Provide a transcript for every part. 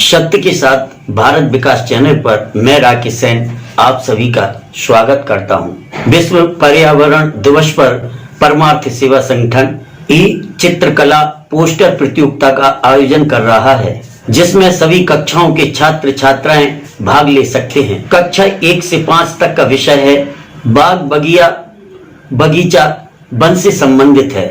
सत्य के साथ भारत विकास चैनल पर मैं राकेश सेन आप सभी का स्वागत करता हूं। विश्व पर्यावरण दिवस पर परमार्थ सेवा संगठन ई चित्रकला पोस्टर प्रतियोगिता का आयोजन कर रहा है, जिसमें सभी कक्षाओं के छात्र छात्राएं भाग ले सकते हैं। कक्षा 1 से 5 तक का विषय है बाग बगीचा वन से संबंधित है।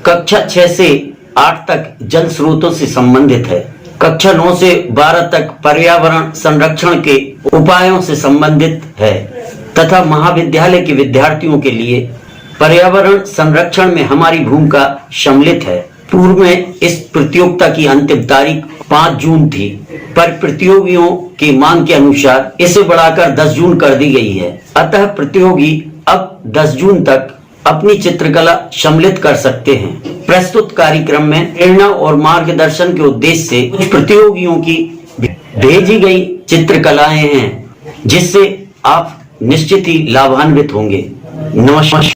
कक्षा 6 से 8 तक जल स्रोतों से संबंधित है। कक्षा 9 से 12 तक पर्यावरण संरक्षण के उपायों से संबंधित है तथा महाविद्यालय के विद्यार्थियों के लिए पर्यावरण संरक्षण में हमारी भूमिका सम्मिलित है। पूर्व में इस प्रतियोगिता की अंतिम तारीख 5 जून थी, पर प्रतियोगियों की मांग के अनुसार इसे बढ़ाकर 10 जून कर दी गई है। अतः प्रतियोगी अब 10 जून तक अपनी चित्रकला सम्मिलित कर सकते हैं। प्रस्तुत कार्यक्रम में प्रेरणा और मार्गदर्शन के उद्देश्य से कुछ प्रतियोगियों की भेजी गई चित्रकलाएं हैं, जिससे आप निश्चित ही लाभान्वित होंगे। नमस्कार।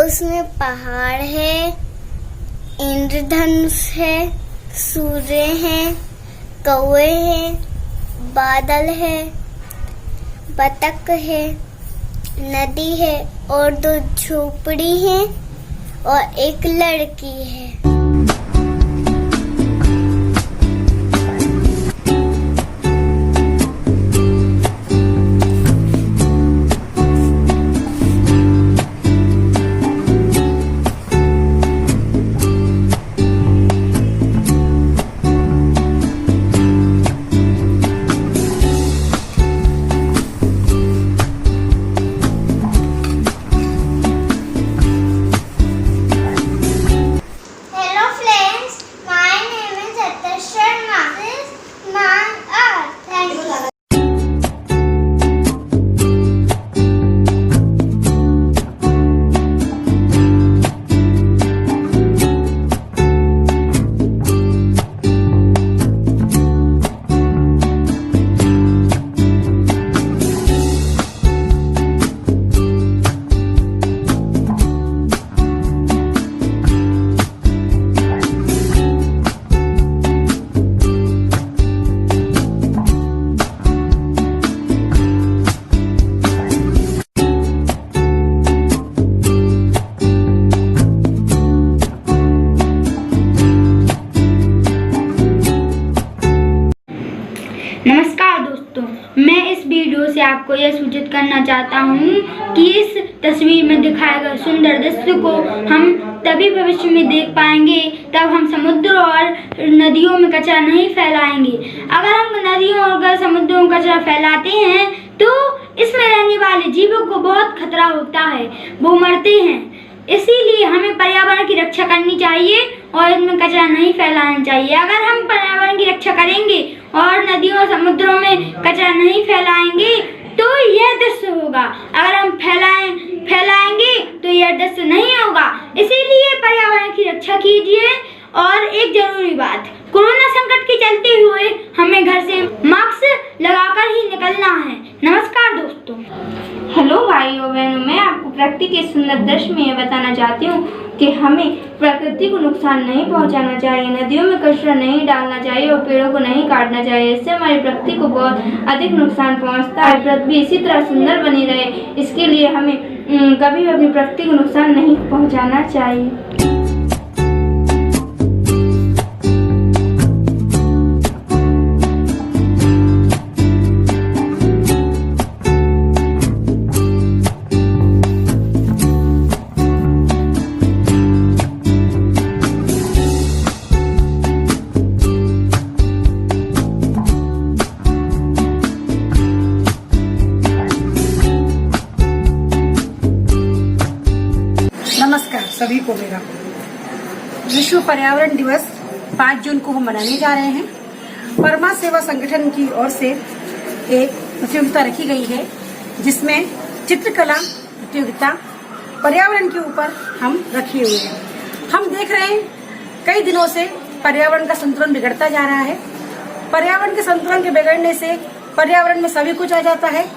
उसमें पहाड़ है, इंद्रधनुष है, सूर्य है, कौवे हैं, बादल है, बतख है, नदी है और 2 झोपड़ी है और एक लड़की है। नमस्कार दोस्तों, मैं इस वीडियो से आपको यह सूचित करना चाहता हूँ कि इस तस्वीर में दिखाए गए सुंदर दृश्य को हम तभी भविष्य में देख पाएंगे तब हम समुद्र और नदियों में कचरा नहीं फैलाएंगे। अगर हम नदियों और समुद्रों में कचरा फैलाते हैं तो इसमें रहने वाले जीवों को बहुत खतरा होता है, वो मरते हैं। इसीलिए हमें पर्यावरण की रक्षा करनी चाहिए और इनमें कचरा नहीं फैलाना चाहिए। अगर हम पर्यावरण की रक्षा करेंगे और नदियों और समुद्रों में कचरा नहीं फैलाएंगे तो यह दृश्य होगा। अगर हम फैलाएंगे तो यह दृश्य नहीं होगा। इसीलिए पर्यावरण की रक्षा कीजिए। और एक जरूरी बात, कोरोना संकट के चलते हुए हमें घर से मास्क लगाकर ही निकलना है। नमस्कार दोस्तों। हेलो भाइयों बहनों, मैं आपको प्रकृति के सुंदर दृश्य में यह बताना चाहती हूँ कि हमें प्रकृति को नुकसान नहीं पहुँचाना चाहिए, नदियों में कचरा नहीं डालना चाहिए और पेड़ों को नहीं काटना चाहिए। इससे हमारी प्रकृति को बहुत अधिक नुकसान पहुँचता है। पृथ्वी इसी तरह सुंदर बनी रहे, इसके लिए हमें कभी भी अपनी प्रकृति को नुकसान नहीं पहुंचाना चाहिए। नमस्कार सभी को मेरा विश्व पर्यावरण दिवस 5 जून को हम मनाने जा रहे हैं। परमा सेवा संगठन की ओर से एक प्रतियोगिता रखी गई है जिसमें चित्रकला प्रतियोगिता पर्यावरण के ऊपर हम रखे हुए हैं। हम देख रहे हैं कई दिनों से पर्यावरण का संतुलन बिगड़ता जा रहा है। पर्यावरण के संतुलन के बिगड़ने से पर्यावरण में सभी कुछ आ जाता है।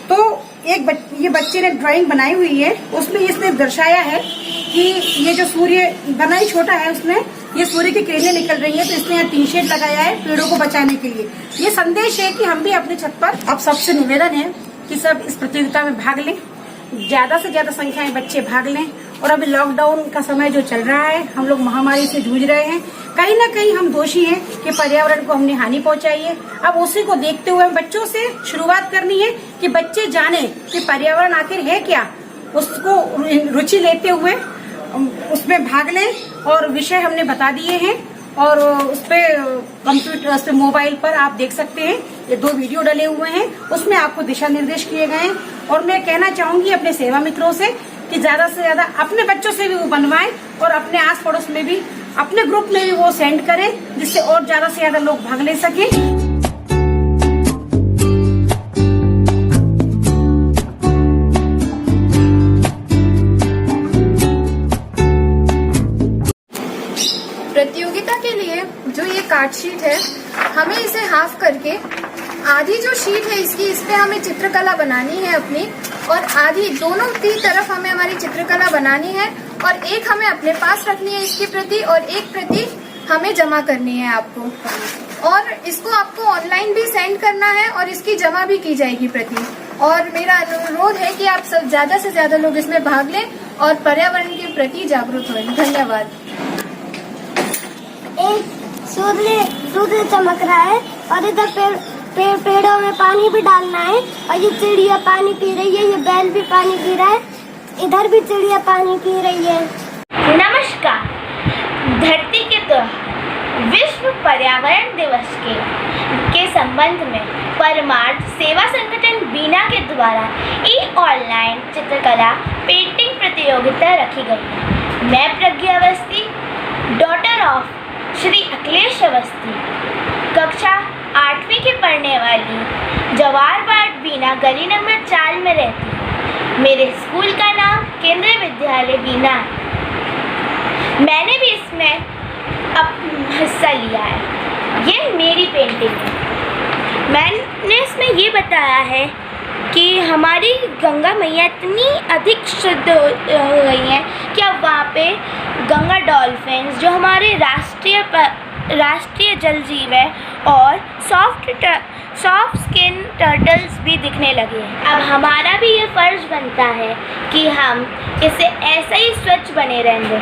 तो ये बच्चे ने ड्राइंग बनाई हुई है, उसमें इसने दर्शाया है कि ये जो सूर्य बनाई छोटा है उसने, ये सूर्य की किरणें निकल रही है, तो इसने यहाँ टी शर्ट लगाया है पेड़ों को बचाने के लिए। ये संदेश है कि हम भी अपने छत पर, अब सबसे निवेदन है कि सब इस प्रतियोगिता में भाग लें, ज्यादा से ज्यादा संख्या में बच्चे भाग लें। और अभी लॉकडाउन का समय जो चल रहा है, हम लोग महामारी से जूझ रहे हैं, कहीं ना कहीं हम दोषी हैं कि पर्यावरण को हमने हानि पहुंचाई है। अब उसी को देखते हुए बच्चों से शुरुआत करनी है कि बच्चे जाने कि पर्यावरण आखिर है क्या, उसको रुचि लेते हुए उसमें भाग लें। और विषय हमने बता दिए हैं और उस पे कंप्यूटर, उस पे मोबाइल पर आप देख सकते हैं, ये 2 वीडियो डले हुए हैं, उसमें आपको दिशा निर्देश किए गए हैं। और मैं कहना चाहूंगी अपने सेवा मित्रों से कि ज्यादा से ज्यादा अपने बच्चों से भी वो बनवाएं और अपने आस पड़ोस में भी, अपने ग्रुप में भी वो सेंड करें, जिससे और ज्यादा से ज्यादा लोग भाग ले सकें। प्रतियोगिता के लिए जो ये कार्ड शीट है, हमें इसे हाफ करके आधी जो शीट है इसकी, इस पे हमें चित्रकला बनानी है अपनी, और आधी दोनों की तरफ हमें हमारी चित्रकला बनानी है, और एक हमें अपने पास रखनी है इसकी प्रति, और एक प्रति हमें जमा करनी है आपको। और इसको आपको ऑनलाइन भी सेंड करना है और इसकी जमा भी की जाएगी प्रति। और मेरा अनुरोध है कि आप सब ज्यादा से ज्यादा लोग इसमें भाग लें और पर्यावरण के प्रति जागरूक हों। धन्यवाद। एक सूर्य चमक रहा है और इधर पेड़ों में पानी भी डालना है, और ये चिड़िया पानी पी रही है, ये बैल भी पानी पी रहा है, इधर भी चिड़िया पानी पी रही है। नमस्कार। धरती के तो विश्व पर्यावरण दिवस के संबंध में परमार्थ सेवा संगठन बीना के द्वारा एक ऑनलाइन चित्रकला पेंटिंग प्रतियोगिता रखी गई है। मैं प्रज्ञा अवस्थी, डॉटर ऑफ श्री अखिलेश अवस्थी, कक्षा 8वीं की पढ़ने वाली जवाहर वार्ड बीना गली नंबर 4 में रहती हूँ। मेरे स्कूल का नाम केंद्रीय विद्यालय बीना है। मैंने भी इसमें हिस्सा लिया है। ये मेरी पेंटिंग है। मैंने इसमें ये बताया है कि हमारी गंगा मैया इतनी अधिक शुद्ध हो गई हैं कि अब वहाँ पे गंगा डॉल्फिन्स, जो हमारे राष्ट्रीय जल जीव है, और सॉफ्ट स्किन टर्टल्स भी दिखने लगे हैं। अब हमारा भी ये फर्ज बनता है कि हम इसे ऐसा ही स्वच्छ बने रहें दें।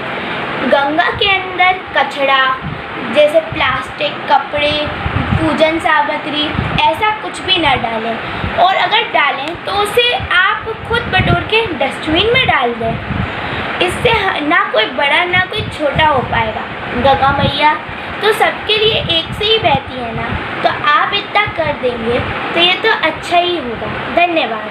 गंगा के अंदर कचरा जैसे प्लास्टिक, कपड़े, पूजन सामग्री, ऐसा कुछ भी ना डालें, और अगर डालें तो उसे आप खुद बटोर के डस्टबिन में डाल दें। इससे ना कोई बड़ा ना कोई छोटा हो पाएगा। गंगा मैया तो सबके लिए एक से ही बहती है ना, तो आप इतना कर देंगे तो ये तो अच्छा ही होगा। धन्यवाद।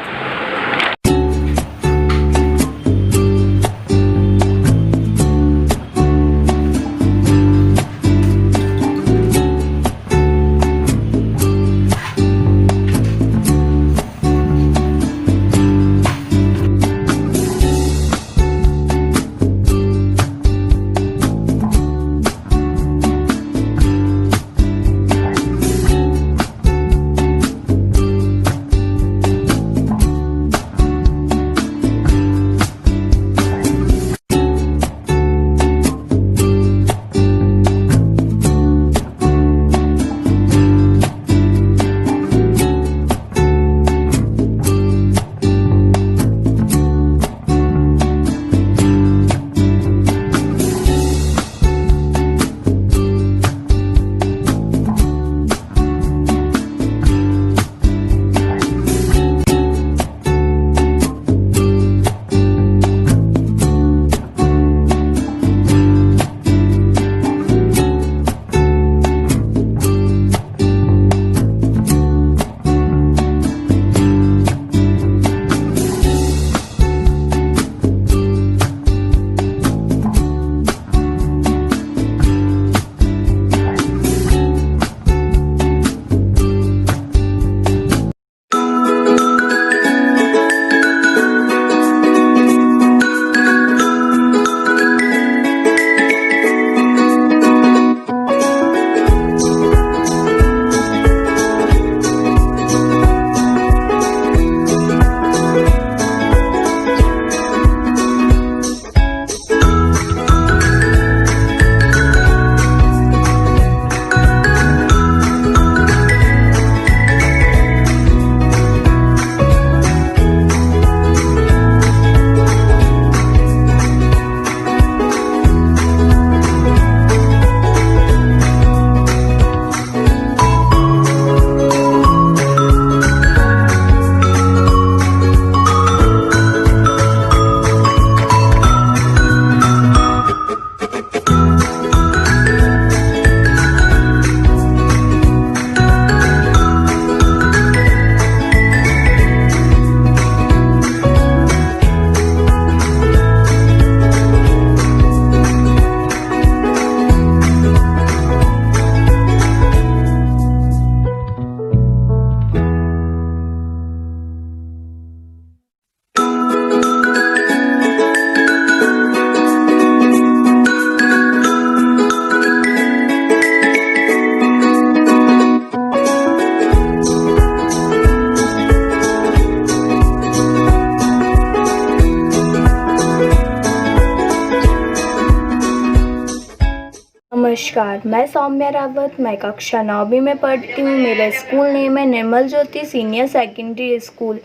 नमस्कार, मैं सौम्या रावत, मैं कक्षा 9वीं में पढ़ती हूँ। मेरा स्कूल नेम है निर्मल ज्योति सीनियर सेकेंडरी स्कूल।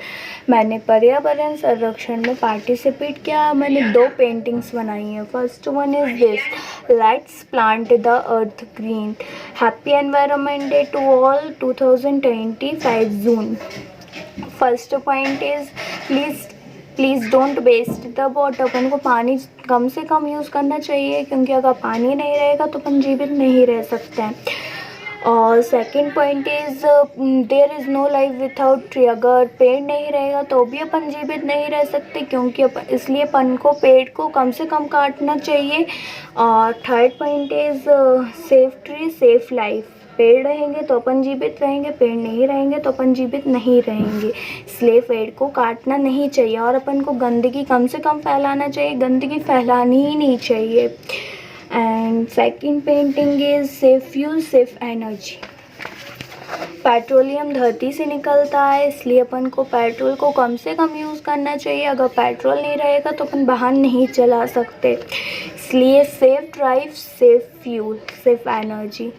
मैंने पर्यावरण संरक्षण में पार्टिसिपेट किया। मैंने 2 पेंटिंग्स बनाई हैं। First one is this, let's plant the earth green, happy environment day to all 2025 June. First point is please don't waste the water. अपन को पानी कम से कम यूज़ करना चाहिए, क्योंकि अगर पानी नहीं रहेगा तो अपन जीवित नहीं रह सकते हैं। और second point is there is no life without tree. अगर पेड़ नहीं रहेगा तो भी अपन जीवित नहीं रह सकते, क्योंकि इसलिए अपन को पेड़ को कम से कम काटना चाहिए। और third point is safe tree safe life. पेड़ रहेंगे तो अपन जीवित रहेंगे, पेड़ नहीं रहेंगे तो अपन जीवित नहीं रहेंगे। इसलिए पेड़ को काटना नहीं चाहिए और अपन को गंदगी कम से कम फैलाना चाहिए। गंदगी फैलानी ही नहीं चाहिए। And second painting is safe fuel safe energy. Petroleum धरती से निकलता है, इसलिए अपन को पेट्रोल को कम से कम यूज़ करना चाहिए। अगर पेट्रोल नहीं रहेगा तो अपन वाहन नहीं चला सकते। इसलिए safe drive safe fuel safe energy.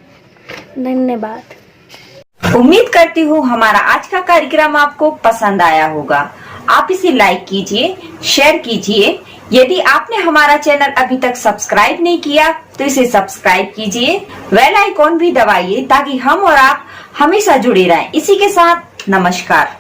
धन्यवाद। उम्मीद करती हूँ हमारा आज का कार्यक्रम आपको पसंद आया होगा। आप इसे लाइक कीजिए, शेयर कीजिए। यदि आपने हमारा चैनल अभी तक सब्सक्राइब नहीं किया तो इसे सब्सक्राइब कीजिए, बेल आइकॉन भी दबाइए ताकि हम और आप हमेशा जुड़े रहें। इसी के साथ नमस्कार।